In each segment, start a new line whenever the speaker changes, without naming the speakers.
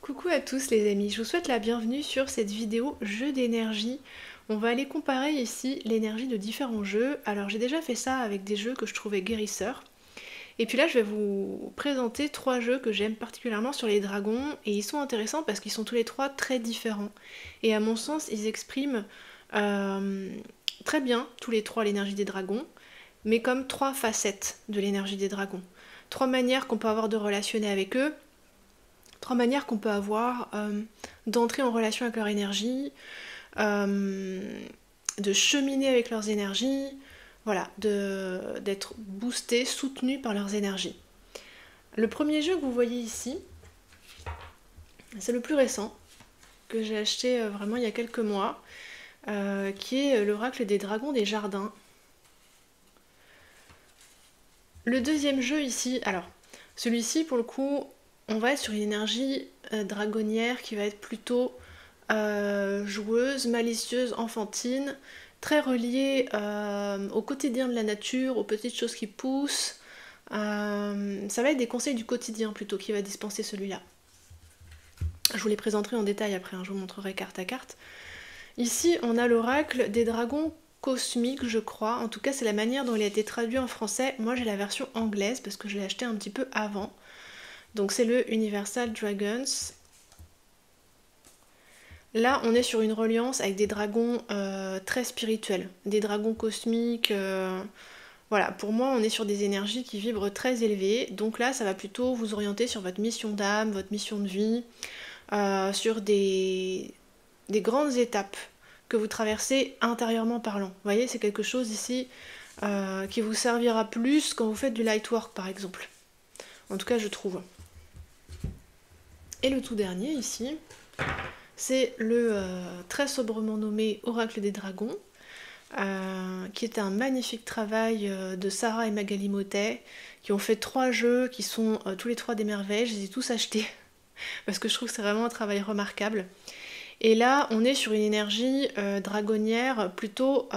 Coucou à tous les amis, je vous souhaite la bienvenue sur cette vidéo jeu d'énergie. On va aller comparer ici l'énergie de différents jeux. Alors j'ai déjà fait ça avec des jeux que je trouvais guérisseurs. Et puis là je vais vous présenter trois jeux que j'aime particulièrement sur les dragons. Et ils sont intéressants parce qu'ils sont tous les trois très différents. Et à mon sens ils expriment très bien tous les trois l'énergie des dragons. Mais comme trois facettes de l'énergie des dragons. Trois manières qu'on peut avoir de relationner avec eux. Trois manières qu'on peut avoir d'entrer en relation avec leur énergie, de cheminer avec leurs énergies, voilà, d'être boosté, soutenu par leurs énergies. Le premier jeu que vous voyez ici, c'est le plus récent, que j'ai acheté vraiment il y a quelques mois, qui est l'Oracle des Dragons des Jardins. Le deuxième jeu ici, alors, celui-ci pour le coup, on va être sur une énergie dragonnière qui va être plutôt joueuse, malicieuse, enfantine, très reliée au quotidien de la nature, aux petites choses qui poussent. Ça va être des conseils du quotidien plutôt qui va dispenser celui-là. Je vous les présenterai en détail après, je vous montrerai carte à carte. Ici, on a l'oracle des dragons cosmiques, je crois. En tout cas, c'est la manière dont il a été traduit en français. Moi, j'ai la version anglaise parce que je l'ai acheté un petit peu avant. Donc c'est le Universal Dragons. Là, on est sur une reliance avec des dragons très spirituels, des dragons cosmiques. Voilà, pour moi, on est sur des énergies qui vibrent très élevées. Donc là, ça va plutôt vous orienter sur votre mission d'âme, votre mission de vie, sur des grandes étapes que vous traversez intérieurement parlant. Vous voyez, c'est quelque chose ici qui vous servira plus quand vous faites du light work, par exemple. En tout cas, je trouve. Et le tout dernier ici, c'est le très sobrement nommé Oracle des Dragons, qui est un magnifique travail de Sarah et Magali Motet, qui ont fait 3 jeux qui sont tous les 3 des merveilles. Je les ai tous achetés parce que je trouve que c'est vraiment un travail remarquable. Et là, on est sur une énergie dragonnière plutôt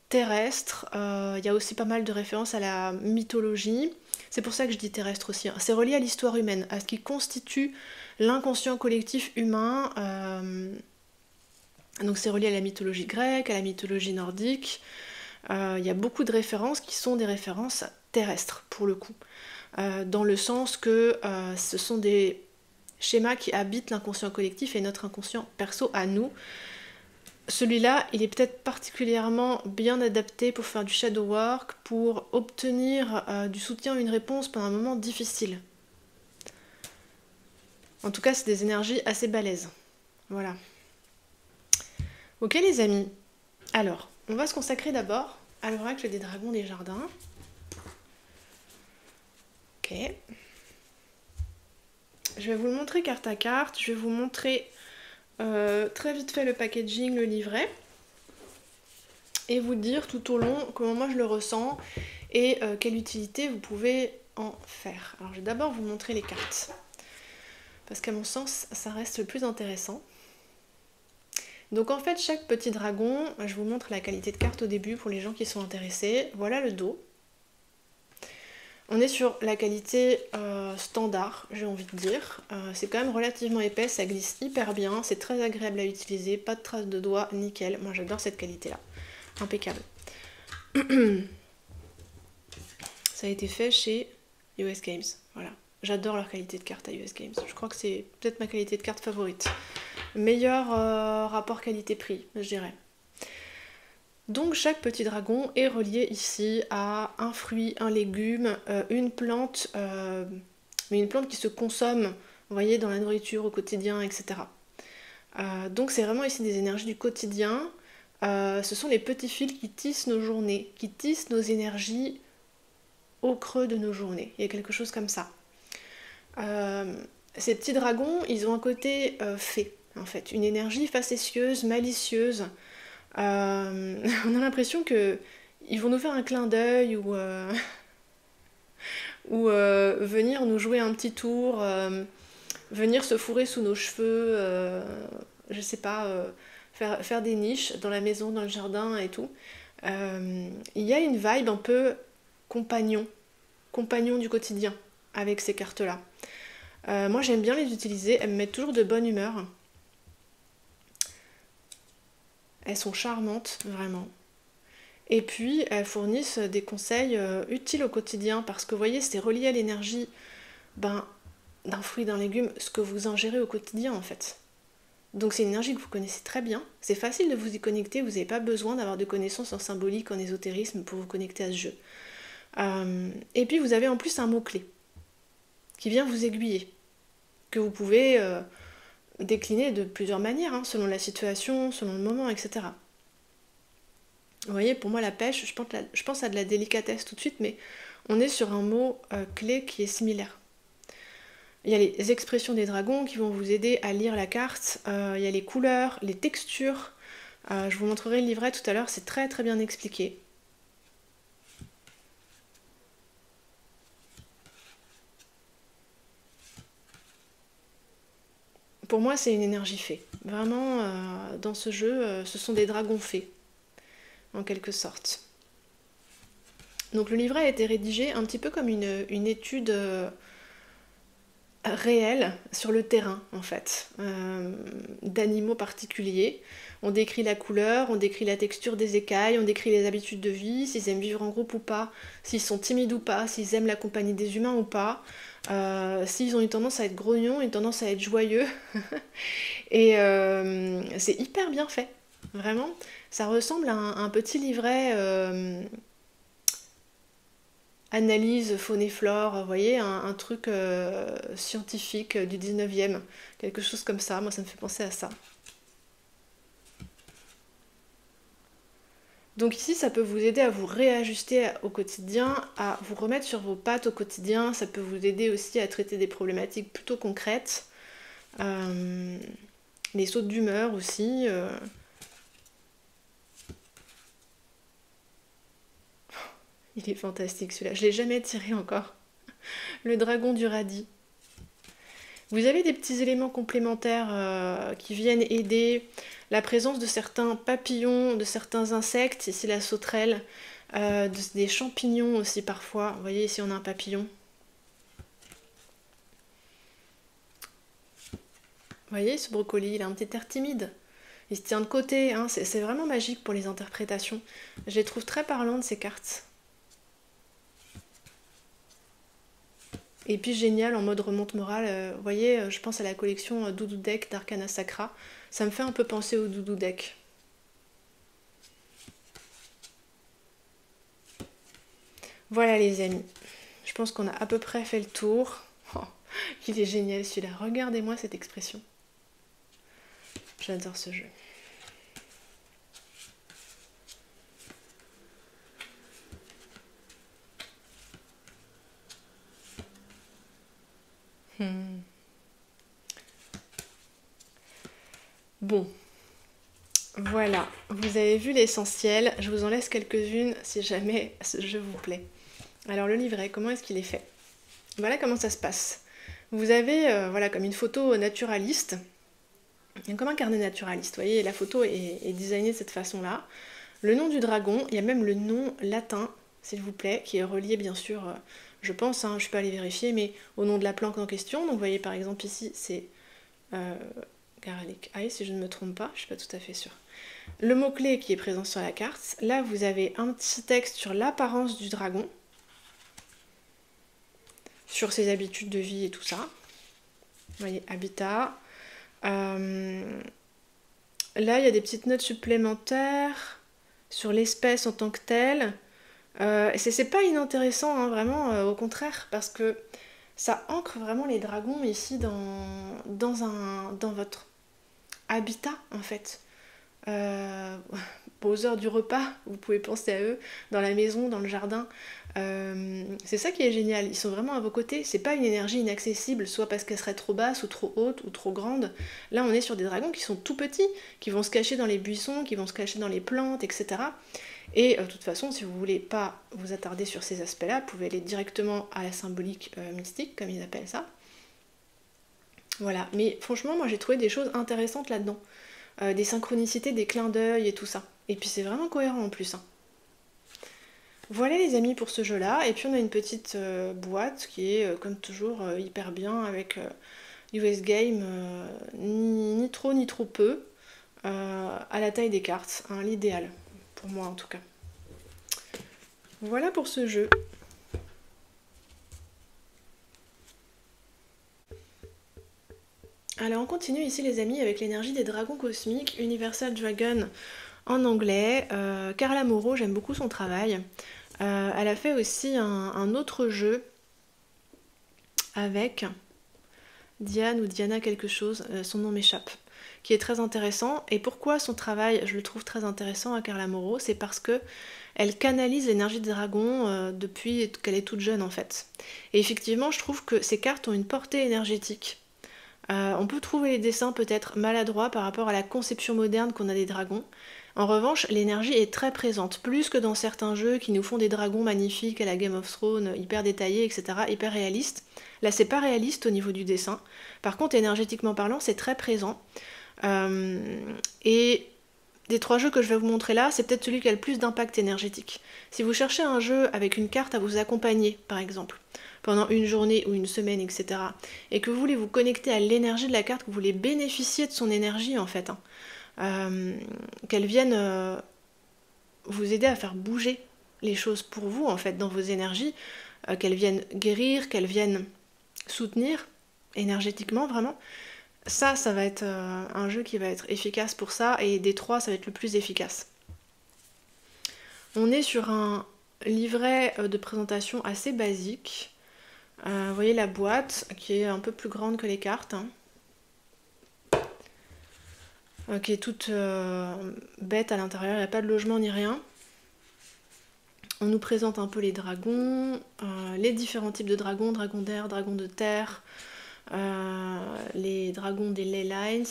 terrestre. Il y a aussi pas mal de références à la mythologie. C'est pour ça que je dis terrestre aussi. C'est relié à l'histoire humaine, à ce qui constitue l'inconscient collectif humain. Donc c'est relié à la mythologie grecque, à la mythologie nordique. Il y a beaucoup de références qui sont des références terrestres, pour le coup. Dans le sens que ce sont des schémas qui habitent l'inconscient collectif et notre inconscient perso à nous. Celui-là, il est peut-être particulièrement bien adapté pour faire du shadow work, pour obtenir du soutien, une réponse pendant un moment difficile. En tout cas, c'est des énergies assez balèzes. Voilà. Ok les amis, alors, on va se consacrer d'abord à l'oracle des dragons des jardins. Ok. Je vais vous le montrer carte à carte, je vais vous montrer très vite fait le packaging, le livret, et vous dire tout au long comment moi je le ressens et quelle utilité vous pouvez en faire. Alors je vais d'abord vous montrer les cartes, parce qu'à mon sens ça reste le plus intéressant. Donc en fait chaque petit dragon, je vous montre la qualité de carte au début pour les gens qui sont intéressés. Voilà le dos. On est sur la qualité standard, j'ai envie de dire. C'est quand même relativement épais, ça glisse hyper bien, c'est très agréable à utiliser, pas de traces de doigts, nickel. Moi j'adore cette qualité-là, impeccable. Ça a été fait chez US Games, voilà. J'adore leur qualité de carte à US Games, je crois que c'est peut-être ma qualité de carte favorite. Meilleur rapport qualité-prix, je dirais. Donc chaque petit dragon est relié ici à un fruit, un légume, une plante, mais une plante qui se consomme, vous voyez, dans la nourriture au quotidien, etc. Donc c'est vraiment ici des énergies du quotidien. Ce sont les petits fils qui tissent nos journées, qui tissent nos énergies au creux de nos journées. Il y a quelque chose comme ça. Ces petits dragons, ils ont un côté fée, en fait, une énergie facétieuse, malicieuse. On a l'impression que ils vont nous faire un clin d'œil ou venir nous jouer un petit tour, venir se fourrer sous nos cheveux, je sais pas, faire des niches dans la maison, dans le jardin et tout. Il y a une vibe un peu compagnon du quotidien avec ces cartes-là. Moi j'aime bien les utiliser, elles me mettent toujours de bonne humeur. Elles sont charmantes, vraiment. Et puis elles fournissent des conseils utiles au quotidien parce que vous voyez, c'est relié à l'énergie ben, d'un fruit, d'un légume, ce que vous ingérez au quotidien en fait. Donc c'est une énergie que vous connaissez très bien, c'est facile de vous y connecter, vous n'avez pas besoin d'avoir de connaissances en symbolique, en ésotérisme pour vous connecter à ce jeu. Et puis vous avez en plus un mot-clé qui vient vous aiguiller, que vous pouvez décliner de plusieurs manières, hein, selon la situation, selon le moment, etc. Vous voyez, pour moi la pêche, je pense à de la délicatesse tout de suite, mais on est sur un mot clé qui est similaire. Il y a les expressions des dragons qui vont vous aider à lire la carte, il y a les couleurs, les textures. Je vous montrerai le livret tout à l'heure, c'est très très bien expliqué. Pour moi, c'est une énergie fée. Vraiment, dans ce jeu, ce sont des dragons fées, en quelque sorte. Donc le livret a été rédigé un petit peu comme une étude réelle sur le terrain, en fait, d'animaux particuliers. On décrit la couleur, on décrit la texture des écailles, on décrit les habitudes de vie, s'ils aiment vivre en groupe ou pas, s'ils sont timides ou pas, s'ils aiment la compagnie des humains ou pas, s'ils ont une tendance à être grognons, une tendance à être joyeux. Et c'est hyper bien fait, vraiment. Ça ressemble à un petit livret analyse faune et flore, vous voyez, un truc scientifique du 19e, quelque chose comme ça. Moi, ça me fait penser à ça. Donc ici, ça peut vous aider à vous réajuster au quotidien, à vous remettre sur vos pattes au quotidien. Ça peut vous aider aussi à traiter des problématiques plutôt concrètes. Les sautes d'humeur aussi. Il est fantastique celui-là. Je l'ai jamais tiré encore. Le dragon du radis. Vous avez des petits éléments complémentaires qui viennent aider la présence de certains papillons, de certains insectes, ici la sauterelle, des champignons aussi parfois. Vous voyez ici on a un papillon. Vous voyez ce brocoli, il a un petit air timide. Il se tient de côté, hein. C'est vraiment magique pour les interprétations. Je les trouve très parlantes ces cartes. Et puis génial en mode remonte morale, vous voyez, je pense à la collection Doudou Deck d'Arcana Sacra. Ça me fait un peu penser au Doudou Deck. Voilà les amis, je pense qu'on a à peu près fait le tour. Oh, il est génial celui-là, regardez-moi cette expression. J'adore ce jeu. Bon, voilà, vous avez vu l'essentiel. Je vous en laisse quelques-unes si jamais ce jeu vous plaît. Alors le livret, comment est-ce qu'il est fait? Voilà comment ça se passe. Vous avez voilà, comme une photo naturaliste, comme un carnet naturaliste. Vous voyez, la photo est designée de cette façon-là. Le nom du dragon, il y a même le nom latin, s'il vous plaît, qui est relié bien sûr, je pense, hein, je ne suis pas allée vérifier, mais au nom de la plante en question. Donc vous voyez par exemple ici, c'est Garlic Eye, si je ne me trompe pas, je ne suis pas tout à fait sûre. Le mot-clé qui est présent sur la carte, là vous avez un petit texte sur l'apparence du dragon, sur ses habitudes de vie et tout ça. Vous voyez, habitat. Là, il y a des petites notes supplémentaires sur l'espèce en tant que telle. C'est pas inintéressant, hein, vraiment, au contraire, parce que ça ancre vraiment les dragons ici dans votre habitat, en fait. Aux heures du repas, vous pouvez penser à eux, dans la maison, dans le jardin. C'est ça qui est génial, ils sont vraiment à vos côtés. C'est pas une énergie inaccessible, soit parce qu'elle serait trop basse ou trop haute ou trop grande. Là on est sur des dragons qui sont tout petits, qui vont se cacher dans les buissons, qui vont se cacher dans les plantes, etc. Et de toute façon, si vous voulez pas vous attarder sur ces aspects-là, vous pouvez aller directement à la symbolique mystique, comme ils appellent ça. Voilà, mais franchement moi j'ai trouvé des choses intéressantes là-dedans. Des synchronicités, des clins d'œil et tout ça. Et puis c'est vraiment cohérent en plus, hein. Voilà les amis pour ce jeu-là. Et puis on a une petite boîte qui est comme toujours hyper bien avec US Game, ni trop ni trop peu, à la taille des cartes, hein, l'idéal, pour moi en tout cas. Voilà pour ce jeu. Alors on continue ici les amis avec l'énergie des dragons cosmiques, Universal Dragon en anglais. Carla Moreau, j'aime beaucoup son travail. Elle a fait aussi un autre jeu avec Diane ou Diana quelque chose, son nom m'échappe, qui est très intéressant. Et pourquoi son travail, je le trouve très intéressant à Carla Moreau, c'est parce que elle canalise l'énergie des dragons depuis qu'elle est toute jeune en fait. Et effectivement, je trouve que ces cartes ont une portée énergétique. On peut trouver les dessins peut-être maladroits par rapport à la conception moderne qu'on a des dragons. En revanche, l'énergie est très présente, plus que dans certains jeux qui nous font des dragons magnifiques à la Game of Thrones, hyper détaillés, etc., hyper réalistes. Là, c'est pas réaliste au niveau du dessin. Par contre, énergétiquement parlant, c'est très présent. Et des 3 jeux que je vais vous montrer là, c'est peut-être celui qui a le plus d'impact énergétique. Si vous cherchez un jeu avec une carte à vous accompagner, par exemple, pendant une journée ou une semaine, etc., et que vous voulez vous connecter à l'énergie de la carte, que vous voulez bénéficier de son énergie en fait, qu'elle vienne vous aider à faire bouger les choses pour vous en fait dans vos énergies, qu'elle vienne guérir, qu'elle vienne soutenir énergétiquement vraiment. Ça va être un jeu qui va être efficace pour ça, et des 3, ça va être le plus efficace. On est sur un livret de présentation assez basique. Vous voyez la boîte qui est un peu plus grande que les cartes, hein, qui est toute bête à l'intérieur, il n'y a pas de logement ni rien. On nous présente un peu les dragons, les différents types de dragons, dragons d'air, dragons de terre, les dragons des ley lines,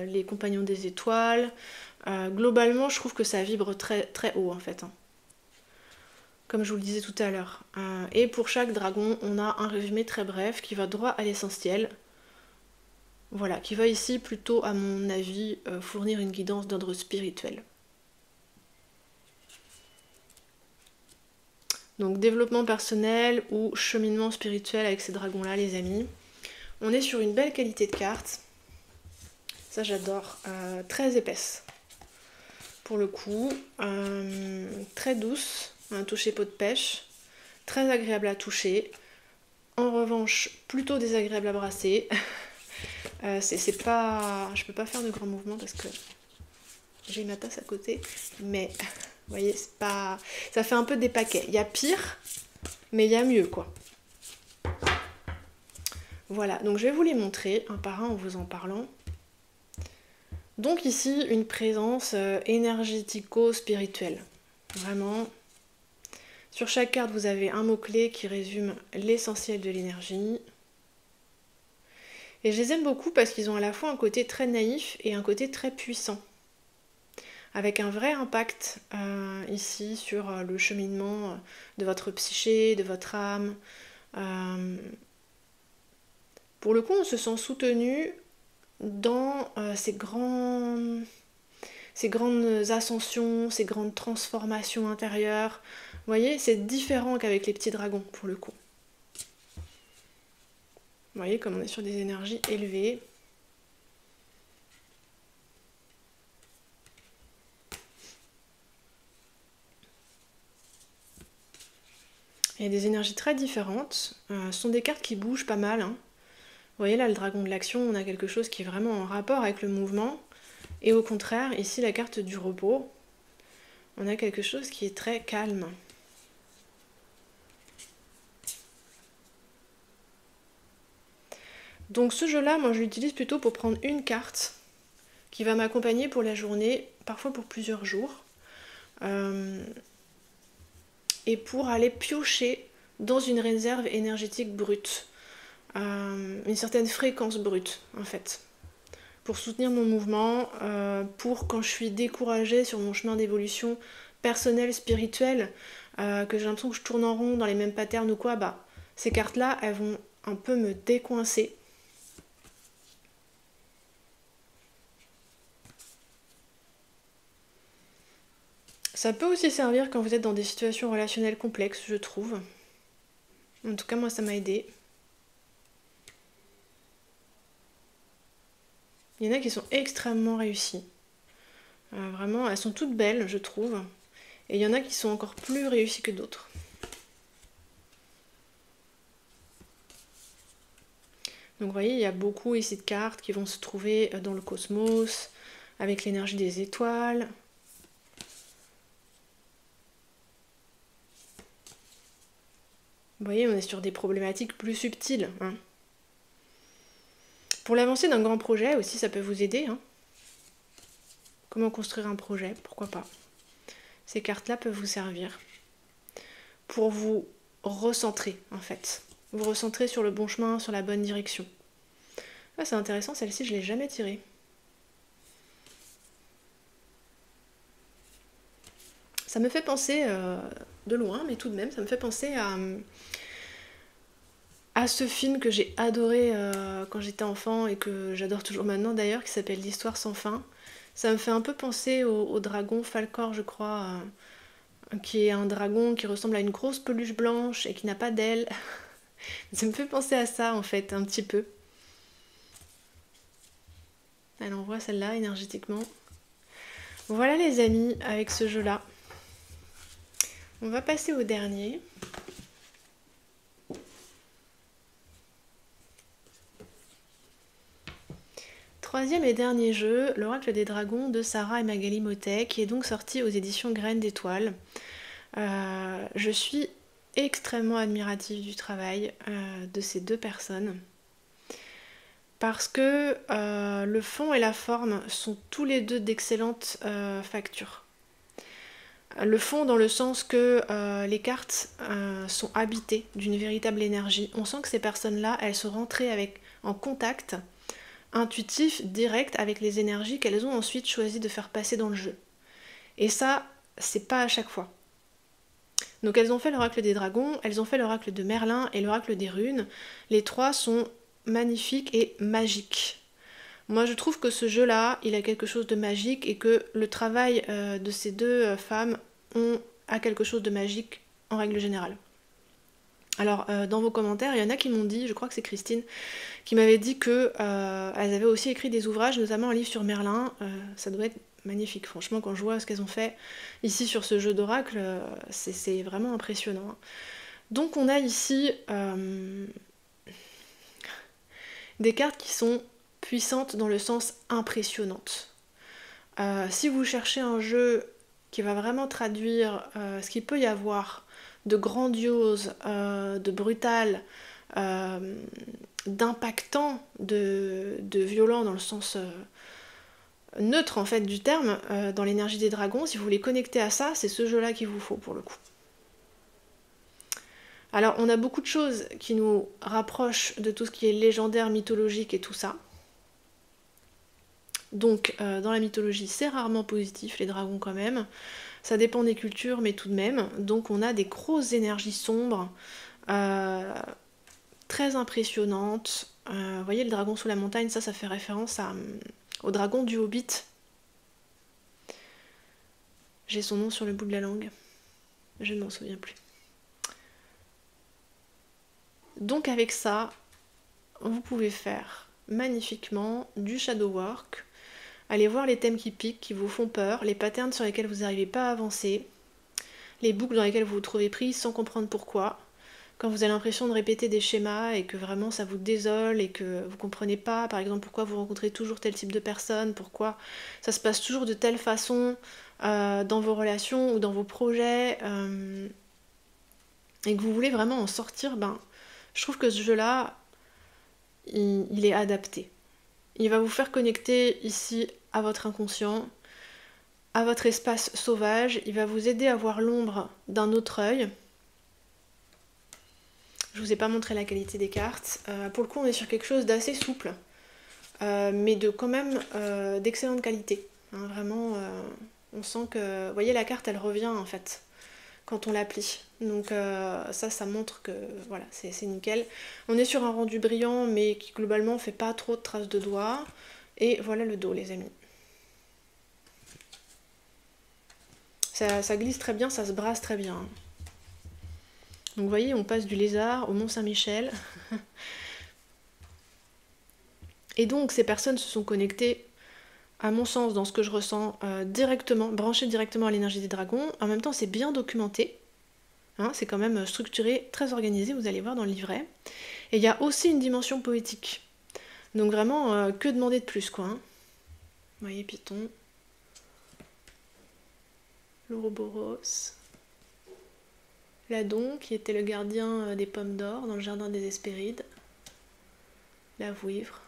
les compagnons des étoiles. Globalement, je trouve que ça vibre très, très haut en fait, hein, comme je vous le disais tout à l'heure. Et pour chaque dragon, on a un résumé très bref qui va droit à l'essentiel. Voilà, qui va ici plutôt, à mon avis, fournir une guidance d'ordre spirituel. Donc développement personnel ou cheminement spirituel avec ces dragons-là, les amis. On est sur une belle qualité de carte. Ça, j'adore. Très épaisse, pour le coup. Très douce, un toucher peau de pêche. Très agréable à toucher. En revanche, plutôt désagréable à brasser. C'est pas... Je peux pas faire de grands mouvements parce que j'ai ma tasse à côté. Mais, vous voyez, c'est pas... Ça fait un peu des paquets. Il y a pire, mais il y a mieux, quoi. Voilà, donc je vais vous les montrer un par un en vous en parlant. Donc ici, une présence énergético-spirituelle. Vraiment. Sur chaque carte, vous avez un mot-clé qui résume l'essentiel de l'énergie. Et je les aime beaucoup parce qu'ils ont à la fois un côté très naïf et un côté très puissant. Avec un vrai impact ici sur le cheminement de votre psyché, de votre âme. Pour le coup, on se sent soutenu dans ces grandes ascensions, ces grandes transformations intérieures. Vous voyez, c'est différent qu'avec les petits dragons, pour le coup. Vous voyez, comme on est sur des énergies élevées. Il y a des énergies très différentes. Ce sont des cartes qui bougent pas mal, hein. Vous voyez là, le dragon de l'action, on a quelque chose qui est vraiment en rapport avec le mouvement. Et au contraire, ici, la carte du repos, on a quelque chose qui est très calme. Donc ce jeu-là, moi je l'utilise plutôt pour prendre une carte qui va m'accompagner pour la journée, parfois pour plusieurs jours. Et pour aller piocher dans une réserve énergétique brute. Une certaine fréquence brute, en fait. Pour soutenir mon mouvement, pour quand je suis découragée sur mon chemin d'évolution personnelle, spirituelle, que j'ai l'impression que je tourne en rond dans les mêmes patterns ou quoi, bah ces cartes-là, elles vont un peu me décoincer. Ça peut aussi servir quand vous êtes dans des situations relationnelles complexes, je trouve. En tout cas, moi, ça m'a aidé. Il y en a qui sont extrêmement réussies. Vraiment, elles sont toutes belles, je trouve. Et il y en a qui sont encore plus réussies que d'autres. Donc vous voyez, il y a beaucoup ici de cartes qui vont se trouver dans le cosmos, avec l'énergie des étoiles. Vous voyez, on est sur des problématiques plus subtiles. Hein. Pour l'avancée d'un grand projet aussi, ça peut vous aider. Hein. Comment construire un projet, pourquoi pas. Ces cartes-là peuvent vous servir pour vous recentrer, en fait. Vous recentrer sur le bon chemin, sur la bonne direction. Ah, c'est intéressant, celle-ci, je ne l'ai jamais tirée. Ça me fait penser, de loin, mais tout de même, ça me fait penser à ce film que j'ai adoré quand j'étais enfant et que j'adore toujours maintenant d'ailleurs, qui s'appelle L'Histoire sans fin. Ça me fait un peu penser au dragon Falkor, je crois, qui est un dragon qui ressemble à une grosse peluche blanche et qui n'a pas d'ailes. Ça me fait penser à ça en fait, un petit peu. Elle envoie celle-là énergétiquement. Voilà les amis, avec ce jeu-là. On va passer au dernier. Troisième et dernier jeu, l'Oracle des Dragons de Sarah et Magali Motet, qui est donc sorti aux éditions Graines d'Étoiles. Je suis extrêmement admirative du travail de ces deux personnes. Parce que le fond et la forme sont tous les deux d'excellentes factures. Le fond dans le sens que les cartes sont habitées d'une véritable énergie. On sent que ces personnes-là, elles sont rentrées en contact intuitif, direct avec les énergies qu'elles ont ensuite choisi de faire passer dans le jeu. Et ça, c'est pas à chaque fois. Donc elles ont fait l'oracle des dragons, elles ont fait l'oracle de Merlin et l'oracle des runes. Les trois sont magnifiques et magiques. Moi je trouve que ce jeu-là, il a quelque chose de magique et que le travail de ces deux femmes a quelque chose de magique en règle générale. Alors dans vos commentaires, il y en a qui m'ont dit, je crois que c'est Christine, qui m'avait dit que elles avaient aussi écrit des ouvrages, notamment un livre sur Merlin. Ça doit être magnifique, franchement, quand je vois ce qu'elles ont fait ici sur ce jeu d'oracle, c'est vraiment impressionnant. Donc on a ici des cartes qui sont puissantes dans le sens impressionnante. Si vous cherchez un jeu qui va vraiment traduire ce qu'il peut y avoir de grandiose, de brutal, d'impactant, de violent dans le sens neutre en fait du terme, dans l'énergie des dragons, si vous voulez connecter à ça, c'est ce jeu-là qu'il vous faut pour le coup. Alors on a beaucoup de choses qui nous rapprochent de tout ce qui est légendaire, mythologique et tout ça. Donc dans la mythologie c'est rarement positif, les dragons quand même. Ça dépend des cultures mais tout de même. Donc on a des grosses énergies sombres, très impressionnantes. Vous voyez le dragon sous la montagne, ça fait référence au dragon du Hobbit. J'ai son nom sur le bout de la langue. Je ne m'en souviens plus. Donc avec ça, vous pouvez faire magnifiquement du shadow work. Allez voir les thèmes qui piquent, qui vous font peur, les patterns sur lesquels vous n'arrivez pas à avancer, les boucles dans lesquelles vous vous trouvez pris sans comprendre pourquoi. Quand vous avez l'impression de répéter des schémas et que vraiment ça vous désole et que vous comprenez pas, par exemple, pourquoi vous rencontrez toujours tel type de personne, pourquoi ça se passe toujours de telle façon dans vos relations ou dans vos projets, et que vous voulez vraiment en sortir, je trouve que ce jeu-là, il est adapté. Il va vous faire connecter ici à votre inconscient, à votre espace sauvage, il va vous aider à voir l'ombre d'un autre œil. Je vous ai pas montré la qualité des cartes. Pour le coup, on est sur quelque chose d'assez souple, mais de quand même d'excellente qualité. Hein, vraiment, on sent que... Vous voyez, la carte, elle revient en fait, quand on l'applique. Donc ça montre que voilà, c'est nickel. On est sur un rendu brillant, mais qui globalement fait pas trop de traces de doigts. Et voilà le dos, les amis. Ça glisse très bien, ça se brasse très bien. Donc vous voyez, on passe du lézard au Mont-Saint-Michel. Et donc ces personnes se sont connectées, à mon sens, dans ce que je ressens, directement, branchées directement à l'énergie des dragons. En même temps, c'est bien documenté. Hein, c'est quand même structuré, très organisé, vous allez voir dans le livret. Et il y a aussi une dimension poétique. Donc vraiment, que demander de plus, quoi. Hein. Vous voyez, Python. L'Ouroboros. L'Adon, qui était le gardien des pommes d'or dans le jardin des Hespérides. La Vouivre.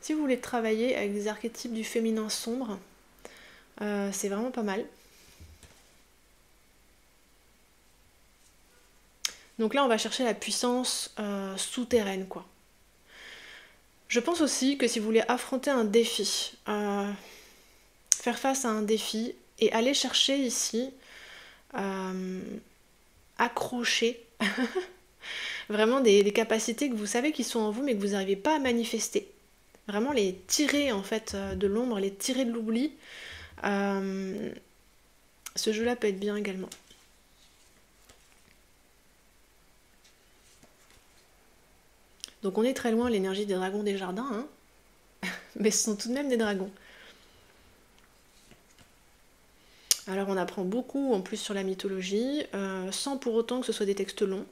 Si vous voulez travailler avec des archétypes du féminin sombre, c'est vraiment pas mal. Donc là, on va chercher la puissance souterraine, quoi. Je pense aussi que si vous voulez affronter un défi, faire face à un défi, et aller chercher ici, accrocher vraiment des capacités que vous savez qui sont en vous, mais que vous n'arrivez pas à manifester. Vraiment les tirer en fait de l'ombre, les tirer de l'oubli. Ce jeu-là peut être bien également. Donc on est très loin de l'énergie des dragons des jardins, hein. Mais ce sont tout de même des dragons. Alors on apprend beaucoup en plus sur la mythologie, sans pour autant que ce soit des textes longs.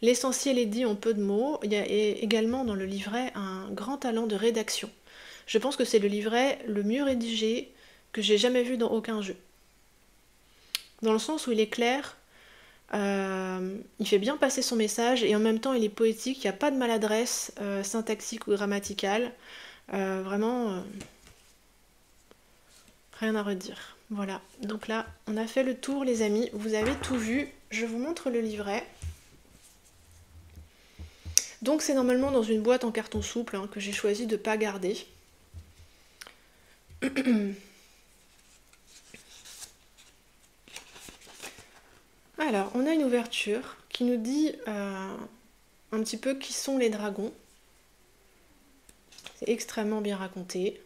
L'essentiel est dit en peu de mots. Il y a également dans le livret un grand talent de rédaction. Je pense que c'est le livret le mieux rédigé que j'ai jamais vu dans aucun jeu. Dans le sens où il est clair, il fait bien passer son message et en même temps il est poétique, il n'y a pas de maladresse syntaxique ou grammaticale. Vraiment, rien à redire. Voilà, donc là on a fait le tour les amis, vous avez tout vu, je vous montre le livret. Donc c'est normalement dans une boîte en carton souple hein, que j'ai choisi de ne pas garder. Alors, on a une ouverture qui nous dit un petit peu qui sont les dragons. C'est extrêmement bien raconté.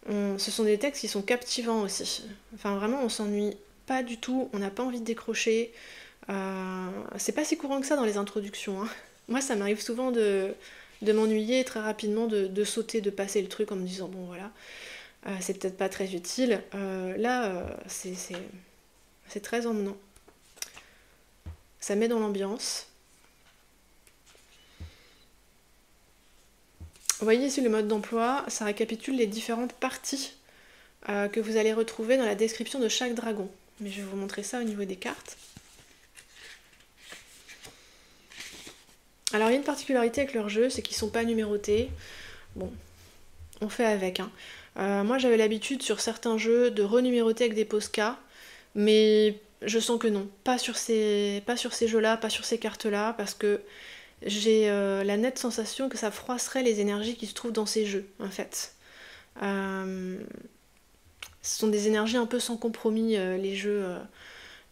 Ce sont des textes qui sont captivants aussi. Enfin, vraiment, on s'ennuie pas du tout, on n'a pas envie de décrocher. C'est pas si courant que ça dans les introductions. Hein. Moi, ça m'arrive souvent de m'ennuyer très rapidement, de sauter, de passer le truc en me disant, bon voilà, c'est peut-être pas très utile. Là, c'est très emmenant. Ça met dans l'ambiance. Vous voyez ici le mode d'emploi, ça récapitule les différentes parties que vous allez retrouver dans la description de chaque dragon. Mais je vais vous montrer ça au niveau des cartes. Alors il y a une particularité avec leur jeu, c'est qu'ils ne sont pas numérotés. Bon, on fait avec. Hein. Moi j'avais l'habitude sur certains jeux de renuméroter avec des Posca, mais je sens que non. Pas sur ces jeux-là, pas sur ces cartes-là, parce que j'ai la nette sensation que ça froisserait les énergies qui se trouvent dans ces jeux, en fait. Ce sont des énergies un peu sans compromis, les jeux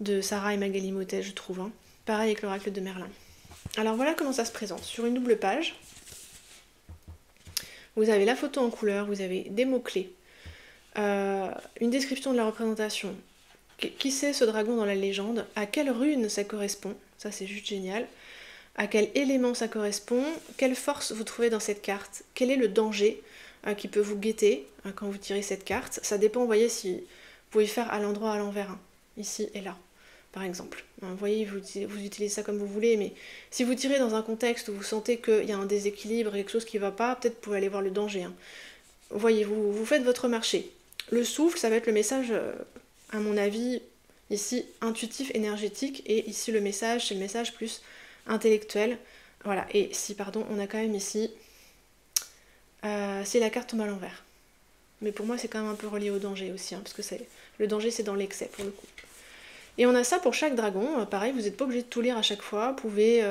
de Sarah et Magali Motet, je trouve. Hein. Pareil avec l'oracle de Merlin. Alors voilà comment ça se présente. Sur une double page, vous avez la photo en couleur, vous avez des mots-clés, une description de la représentation. Qui c'est ce dragon dans la légende? À quelle rune ça correspond? Ça c'est juste génial. À quel élément ça correspond? Quelle force vous trouvez dans cette carte? Quel est le danger qui peut vous guetter quand vous tirez cette carte? Ça dépend, vous voyez, si vous pouvez faire à l'endroit, à l'envers, hein, ici et là, par exemple. Vous voyez, vous utilisez ça comme vous voulez, mais si vous tirez dans un contexte où vous sentez qu'il y a un déséquilibre, quelque chose qui ne va pas, peut-être vous pouvez aller voir le danger. Hein. Voyez, vous faites votre marché. Le souffle, ça va être le message, à mon avis, ici, intuitif, énergétique, et ici le message, c'est le message plus intellectuel. Voilà, et si, pardon, on a quand même ici, si la carte tombe à l'envers. Mais pour moi, c'est quand même un peu relié au danger aussi, hein, parce que le danger, c'est dans l'excès, pour le coup. Et on a ça pour chaque dragon. Pareil, vous n'êtes pas obligé de tout lire à chaque fois. Vous pouvez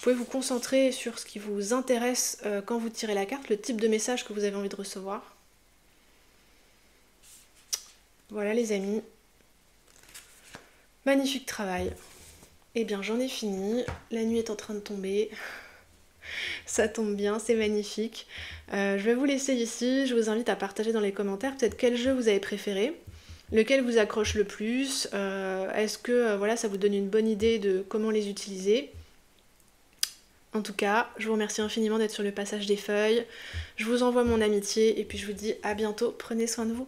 vous concentrer sur ce qui vous intéresse quand vous tirez la carte, le type de message que vous avez envie de recevoir. Voilà les amis. Magnifique travail. Eh bien j'en ai fini. La nuit est en train de tomber. Ça tombe bien, c'est magnifique. Je vais vous laisser ici, je vous invite à partager dans les commentaires peut-être quel jeu vous avez préféré, lequel vous accroche le plus, est-ce que voilà, ça vous donne une bonne idée de comment les utiliser. En tout cas, je vous remercie infiniment d'être sur le passage des feuilles, je vous envoie mon amitié et puis je vous dis à bientôt, prenez soin de vous.